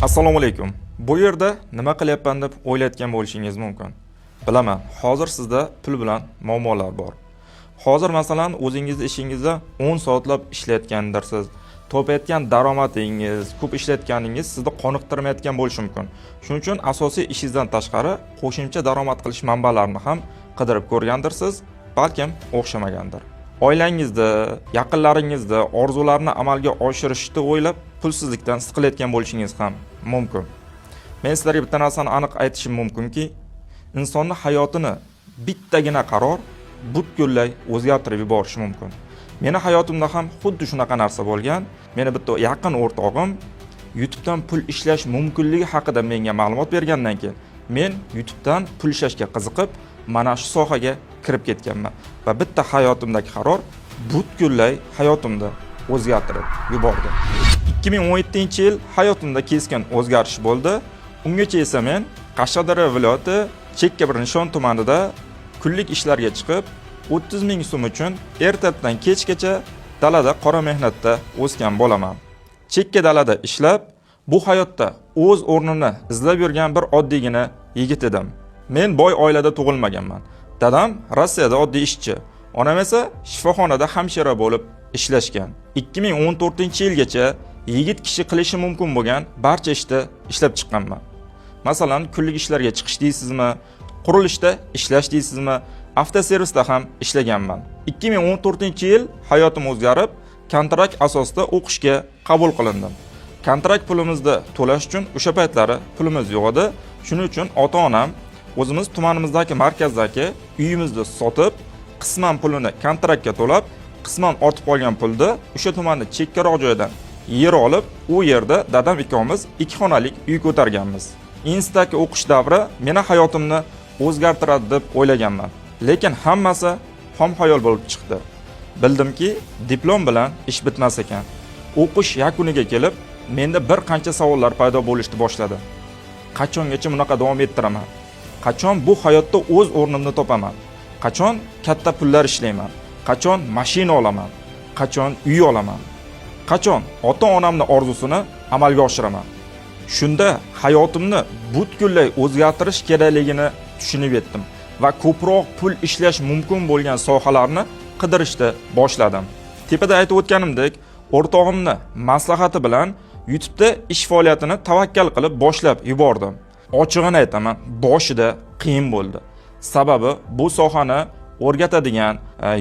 Assalomu alaykum. Bu yerda nima qilyapman deb o'ylayotgan bo'lishingiz mumkin. Bilaman, hozir sizda pul bilan muammolar bor. Hozir masalan o'zingizning ishingizda 10 soatlab ishlayotgandirsiz. Topayotgan daromadingiz, ko'p ishlayotganingiz sizni qoniqtirmayotgan bo'lishi mumkin. Shuning uchun asosiy ishingizdan tashqari qo'shimcha daromad qilish manbalarini ham qidirib ko'rgandirsiz, balkim o'xshamagandir. Oilangizda, yaqinlaringizda orzularni amalga oshirishni o'ylab pulsizlikdan siqilayotgan bo'lishingiz ham mumkin. Men sizlarga bitta narsani aniq aytishim mumkinki, insonning hayotini bittagina qaror butkul o'zgartirib yuborishi mumkin. Meni hayotimda ham xuddi shunaqa narsa bo'lgan. Meni bitta yaqin o'rtog'im YouTube'dan pul ishlash mumkinligi haqida menga ma'lumot bergandan keyin men YouTube'dan pul ishlashga qiziqib, mana shu sohaga kirib ketganman va bitta hayotimdagi qaror butkul hayotimni o'zgartirib yubordi. 2017-yil hayotimda keskin o'zgarish bo'ldi. Ungacha esa men Qashqadaryo viloyati Chekkabarnishon tumanida kunlik ishlarga chiqib, 30 ming so'm uchun ertadan kechgacha dalada qora mehnatda o'sgan bo'laman. Chekka dalada ishlab, bu hayotda o'z o'rnini izlab yurgan bir oddiygina yigit edim. Men boy oilada tug'ilmaganman. Dadam Rossiyada oddiy ishchi, onam esa shifoxonada hamshira bo'lib ishlashgan. 2014-yilgacha yigit kishi qilishi mumkin bo'lgan barcha ishda ishlab chiqqanman. Masalan, kunlik ishlarga chiqish deysizmi, qurilishda ishlash deysizmi, avtoservisda ham ishlaganman. 2014-yil hayotim o'zgarib, kontrakt asosida o'qishga qabul qilindim. Kontrakt pulimizni to'lash uchun o'sha paytlari pulimiz yo'q edi. Shuning uchun ota-onam o'zimiz tumanimizdagi markazdagi uyimizni sotib, qisman pulini kontraktga to'lab, qisman ortib qolgan pulni o'sha tumanning chekkaroq joydan yer olib, u yerda dadam ikkovimiz 2 xonalik uy ko'targanmiz. Instaki o'qish davri meni hayotimni o'zgartiradi deb o'ylaganman. Lekin hammasi xom xayol bo'lib chiqdi. Bildimki, diplom bilan ish bitmas ekan. O'qish yakuniga kelib, menda bir qancha savollar paydo bo'lishni boshladi. Qachongacha bunaqa davom ettiraman? Qachon bu hayotda o'z o'rnimni topaman? Qachon katta pullar ishlayman? Qachon mashina olaman? Qachon uy olaman? Qachon ota-onamning orzusini amalga oshiraman? Shunda hayotimni butkul o'zgartirish kerakligini tushunib yetdim va ko'proq pul ishlash mumkin bo'lgan sohalarni qidirishni boshladim. Tepada aytib o'tganimdek, o'rtog'imning maslahati bilan YouTube'da ish faoliyatini tavakkal qilib boshlab yubordim. Ochig'ini aytaman, boshida qiyin bo'ldi. Sababi bu sohani o'rgatadigan,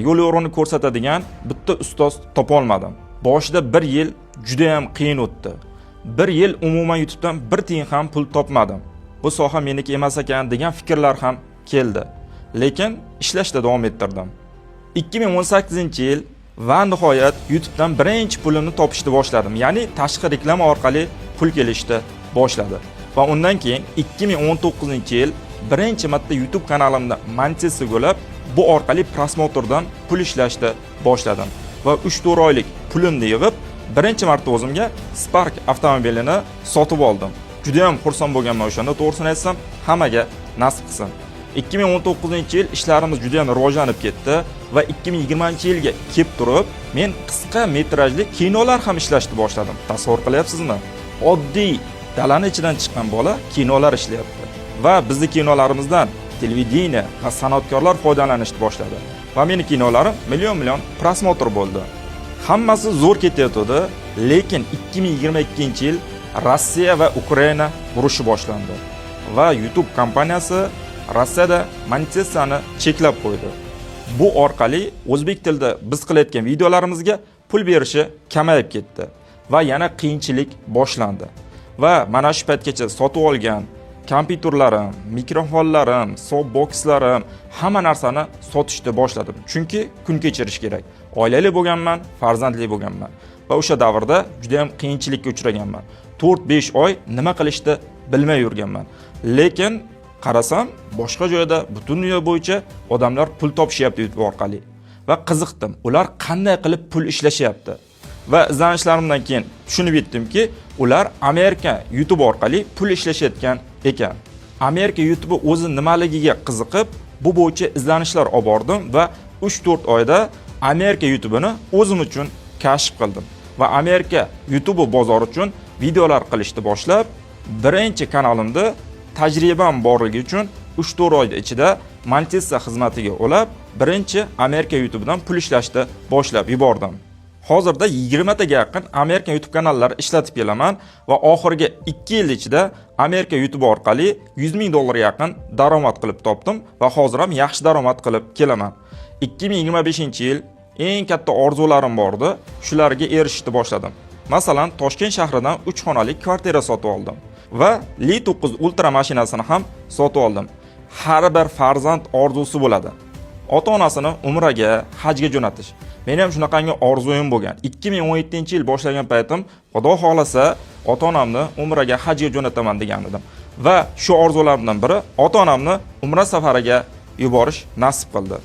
yo'l yo'rini ko'rsatadigan bitta ustoz topa olmadim. Boshida 1 yil juda ham qiyin o'tdi. 1 yil umuman YouTube'dan 1 tiyin ham pul topmadim. Bu soha meniki emas ekan degan fikrlar ham keldi. Lekin ishlashda davom ettirdim. 2018-yil va nihoyat YouTube'dan birinchi pulimni topishni boshladim. Ya'ni tashqi reklama orqali pul kelishni boshladi. Va undan keyin 2019-yil birinchi marta YouTube kanalimda monetizatsiya bo'lib, bu orqali prosmotrdan pul ishlashni boshladim. Va 3-4 oylik pulimni yig'ib, birinchi marta o'zimga Spark avtomobilini sotib oldim. Juda ham xursand bo'lganman o'shanda, to'g'risini aytsam, hammaga nasib qilsin. 2019-yil ishlarimiz juda ham rivojlanib ketdi va 2020-yilga kelib turib, men qisqa metrajli kinolar ham ishlashni boshladim. Tasavvur qilyapsizmi? Oddiy dalaning ichidan chiqqan bola kinolar ishlayapti va bizning kinolarimizdan televideniya va san'atkorlar foydalanishni boshladi. Va meni kinolarim million prosmotr bo'ldi. Hammasi zo'r ketayotdi, lekin 2022-yil Rossiya va Ukraina urushi boshlandi va YouTube kompaniyasi Rossiyada monetizatsiyani cheklab qo'ydi. Bu orqali o'zbek tilida biz qilayotgan videolarimizga pul berishi kamayib ketdi va yana qiyinchilik boshlandi. Va mana shu paytgacha sotib olgan kompyuterlarim, mikrofonlarim, softboxlarim, hamma narsani sotishni boshladim. Chunki kun kechirish kerak. Oilali bo'lganman, farzandli bo'lganman va o'sha davrda juda ham qiyinchilikka uchraganman. 4-5 oy nima qilishni bilmay yurganman. Lekin qarasam, boshqa joyda butun dunyo bo'yicha odamlar pul topishyapti YouTube orqali va qiziqdim. Ular qanday qilib pul ishlashyapti? Va izlanishlarimdan keyin tushunib yetdimki, ular Amerika YouTube orqali pul ishlashayotgan ekan. Amerika YouTube o'zi nimaligiga qiziqib, bu bo'yicha izlanishlar olib bordim va 3-4 oyda Amerika YouTube'ini o'zim uchun kashf qildim va Amerika YouTube bozori uchun videolar qilishni boshlab, birinchi kanalimda tajribam borligi uchun 3-4 oy ichida Monetizza xizmatiga ulab, birinchi Amerika YouTube'dan pul ishlashni boshlab yubordim. Hozirda 20 taga yaqin Amerika YouTube kanallari ishlatib kelaman va oxirgi 2 yil ichida Amerika YouTube orqali $100,000 yaqin daromad qilib topdim va hozir ham yaxshi daromad qilib kelaman. 2025-yil eng katta orzularim bordi, shularga erishishni boshladim. Masalan, Toshkent shahridan 3 xonali kvartira sotib oldim va Li9 Ultra mashinasini ham sotib oldim. Har bir farzand orzusi bo'ladi. Ota-onasini umraga, hajga jo'natish. Men ham shunaqangi orzuyim bo'lgan. 2017-yil boshlagan paytim, Xudo xolasa, ota-onamni umraga, hajga jo'nataman degan edim. Va shu orzularimdan biri ota-onamni umra safariga yuborish nasib qildi.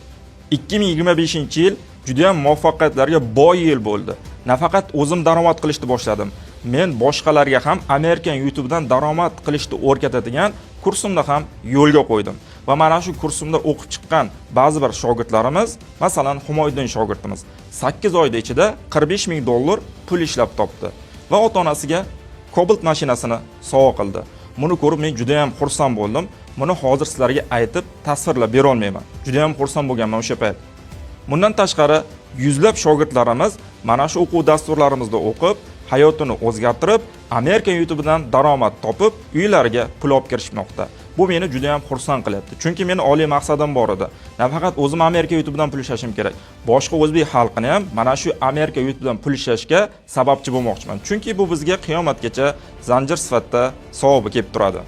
2025-yil juda ham muvaffaqiyatlarga boy yil bo'ldi. Nafaqat o'zim daromad qilishni boshladim. Men boshqalarga ham Amerikan YouTube'dan daromad qilishni o'rgatadigan kursimni ham yo'lga qo'ydim. Va mana shu kursimda o'qib chiqqan ba'zi bir shogirdlarimiz, masalan, Humoydin shogirdimiz 8 oyda ichida $45,000 pul ishlab topdi va ota-onasiga Cobalt mashinasini sovg'a qildi. Buni ko'rib men juda ham xursand bo'ldim. Buni hozir sizlarga aytib tasvirlab bera olmayman. Juda ham xursand bo'lganman o'sha payt. Bundan tashqari yuzlab shogirdlarimiz mana shu o'quv dasturlarimizda o'qib, hayotini o'zgartirib, Amerika YouTube'dan daromad topib, uylariga pul olib kirishmoqda. Bu meni juda ham xursand qilyapti. Chunki meni oliy maqsadim bor edi. Nafaqat o'zim Amerika YouTube'dan pul ishlashim kerak, boshqa o'zbek xalqini ham mana shu Amerika YouTube'dan pul ishlashga sababchi bo'lmoqchiman. Chunki bu bizga qiyomatgacha zanjir sifatida savobi kelib turadi.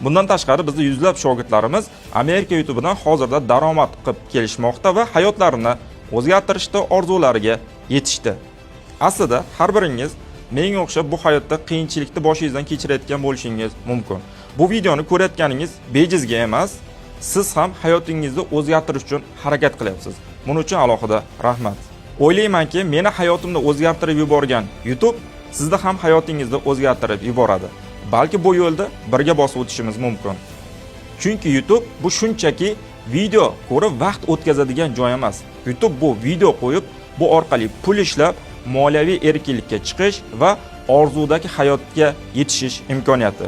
Bundan tashqari bizning yuzlab shogirdlarimiz Amerika YouTube'dan hozirda daromad qilib kelishmoqda va hayotlarini o'zgartirishda orzulariga yetishdi. Aslida har biringiz menga o'xshab bu hayotda qiyinchilikni boshingizdan kechirayotgan bo'lishingiz mumkin. Bu videoni ko'rayotganingiz bejizga emas, siz ham hayotingizni o'zgartirish uchun harakat qilyapsiz. Buning uchun alohida rahmat. O'ylaymanki, meni hayotimni o'zgartirib yuborgan YouTube sizda ham hayotingizni o'zgartirib yuboradi. Balki bu yo'lda birga bosib o'tishimiz mumkin. Chunki YouTube bu shunchaki video ko'rib vaqt o'tkazadigan joy emas. YouTube bu video qo'yib, bu orqali pul ishlab, moliyaviy erkinlikka chiqish va orzudagi hayotga yetishish imkoniyati.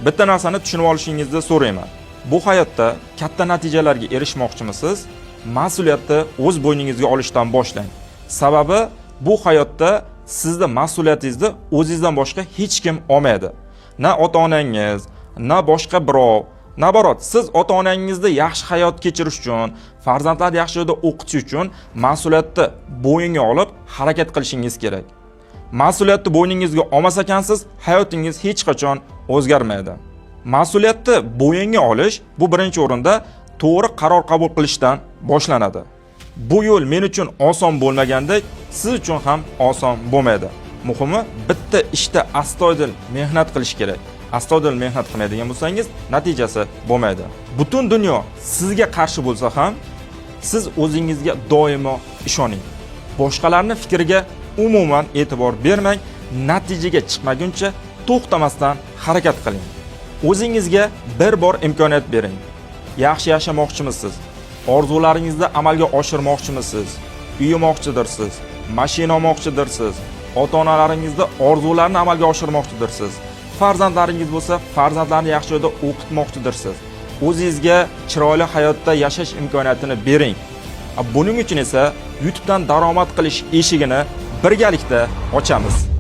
Bitta narsani tushunib olishingizni so'rayman. Bu hayotda katta natijalarga erishmoqchimisiz? Mas'uliyatni o'z bo'yningizga olishdan boshlang. Sababi bu hayotda sizning mas'uliyatingizni o'zingizdan boshqa hech kim olmaydi. Na ota-onangiz, na boshqa birov. Naborot, siz ota-onangizni yaxshi hayot kechirish uchun, farzandlarni yaxshi joyda o'qitish uchun mas'uliyatni bo'yinga olib harakat qilishingiz kerak. Mas'uliyatni bo'yningizga olmas ekansiz, hayotingiz hech qachon o'zgarmaydi. Mas'uliyatni bo'yinga olish bu birinchi o'rinda to'g'ri qaror qabul qilishdan boshlanadi. Bu yo'l men uchun oson bo'lmagandek, siz uchun ham oson bo'lmaydi. Muhimi bitta ishda astoydil mehnat qilish kerak. Astoydil mehnat qilmaydigan bo'lsangiz, natijasi bo'lmaydi. Butun dunyo sizga qarshi bo'lsa ham, siz o'zingizga doimo ishoning. Boshqalarning fikriga umuman e'tibor bermang, natijaga chiqmaguncha to'xtamasdan harakat qiling. O'zingizga bir bor imkoniyat bering. Yaxshi yashamoqchimisiz? Orzularingizni amalga oshirmoqchimisiz? Uy olmoqchidirsiz, mashina olmoqchidirsiz, ota-onalaringizning orzularini amalga oshirmoqchidirsiz. Farzandlaringiz bo'lsa, farzandlarni yaxshi joyda o'qitmoqchidirsiz. O'zingizga chiroyli hayotda yashash imkoniyatini bering. Buning uchun esa YouTube'dan daromad qilish eshigini birgalikda ochamiz.